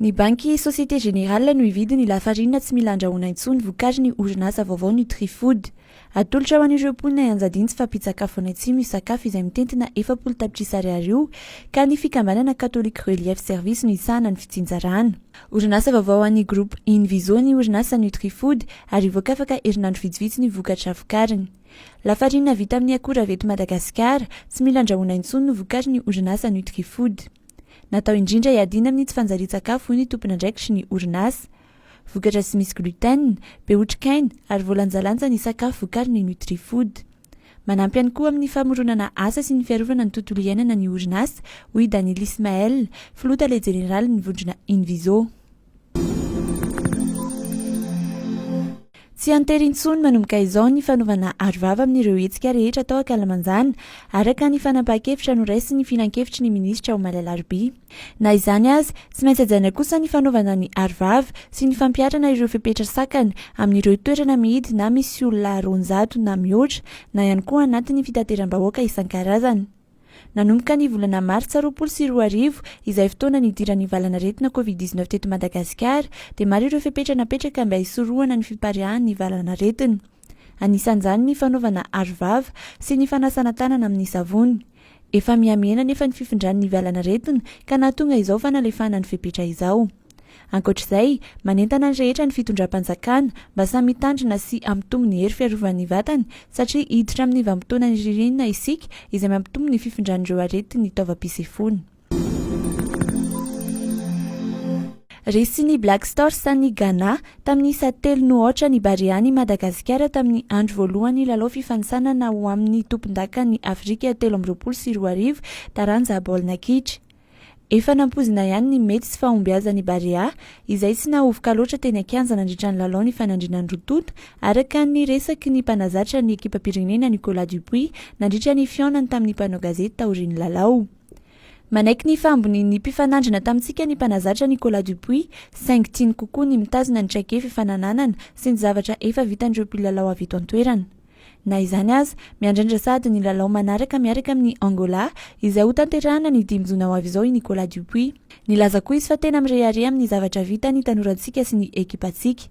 Ny banky Société Générale no hividy ny lafarinina tsy mila andrahoana intsony vokarin'ny orinasa vaovao Nutrifood. Atolotra ho an'ireo mponina Anjadiny tsy fampitsakafo any atsimo sakafo izay mitentina 40 tapitrisa ariary ka ny fikambanana Catholique Relief Service no isana ny fitsinjarana. Orinasa vaovao an'ny groupe Inviso ny orinasa Nutrifood ary voakafaka herinandro vitsivitsy ny vokatra vokariny. Lafarinina vita amin'ny akora avy eto Madagasikara tsy mila andrahoana intsony no vokarin'ny orinasa Nutrifood. Natao indrindra hiadina amin'ny tsy fanjarian-tsakafo ny tompona ndraiky sy ny orinasa. Vokatra tsy misy gluten, be otrikaina ary voalanjalanja ny sakafo vokarin'ny Nutrifood. Manampy ihany koa amin'ny famoronana asa sy ny fiarovana ny tontolo iainana ny orinasa, hoy Daniel Ismaël, filota le général ny vondrona Inviso. Tsy antery intsony manomboka izao ny fanaovana arovava amin'ireo hetsika rehetra atao ankalamanjana araka ny fanapahan-kevitra noraisy ny finan-kevitry ny minisitra Omalalaroby. Na izany azy, tsy maintsy hajaina kosa ny fanaovana ny arovava sy ny fampiarana ireo fepetra sakana amin'ireo toerana mihidy na misy olona ronjato na mihoatra na ihany koa anatin'ny fitateram-bahoaka isan-karazany. Nanomboka ny volana Martsa 2024 izay fotoana nidiran'ny valanaretina Covid-19 teto Madagasikara dia maro ireo fepetra napetraka mba hisorohana ny fipariahan'ny valanaretina. Anisan'izany ny fanaovana arovava sy ny fanasana tanana amin'ny savony. Efa mihamihena nefa ny fifindran'ny valanaretina ka nahatonga izao fanalefana ny fepetra izao. Ankoatr'izay, manentana ny rehetra ny fitondram-panjakana mba samy mitandrina sy hampitombo ny hery fiarovan'ny vatany satria hiditra amin'ny vanim-potoana ny ririnina isika izay mampitombo ny fifindran'ireo arety ny taovam-pisefony. Resy ny Black Stars ny Ghana tamin'ny isa 3 ny Bariany Madagasikara tamin'ny andro voalohany lalao fifansanana ho amin'ny tompon-daka ny Afrika 2022 taranja baolina kitra. Efa nampozina ihany ny mety sy fahombiazan'ny Barea izay tsy nahovoka loatra teny an-kianja nandritra ny lalao ny fanandriana ny rototo araka ny resaky ny mpanazatra ny ekipa pirenena Nicolas Dupuis nandritra ny fionany tamin'ny mpanao gazety taorian'ny lalao. Manaiky ny fambon'ny mpifanandrina tamintsika ny mpanazatra Nicolas Dupuis, saingy tiany kokoa ny mitazona ny traikefa fanananana sy ny zavatra efa vitan'ireo mpilalao avy eto an-toerana. Na izany azy, miandrandra sady ny lalao manaraka miaraka amin'ny Angola izay ho tanterahana ny 5 jona ho avy izao i Nicolas Dupuis. Nilaza koa izy fa tena mirehare amin'ny zavatra vita ny tanorantsika sy ny ekipantsika.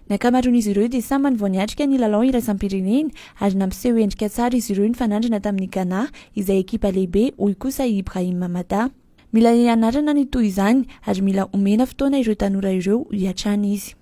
Ny ankamaroan'izy ireo dia samy nivoniatrika ny lalao iraisam-pirenena ary nampiseho endrika tsara izy ireo ny fanandrina tamin'ny Ghana izay ekipa lehibe hoy kosa Ibrahim Mamada. Mila ianarana ny toy izany ary mila omena fotoana ireo tanora ireo hiatrana izy.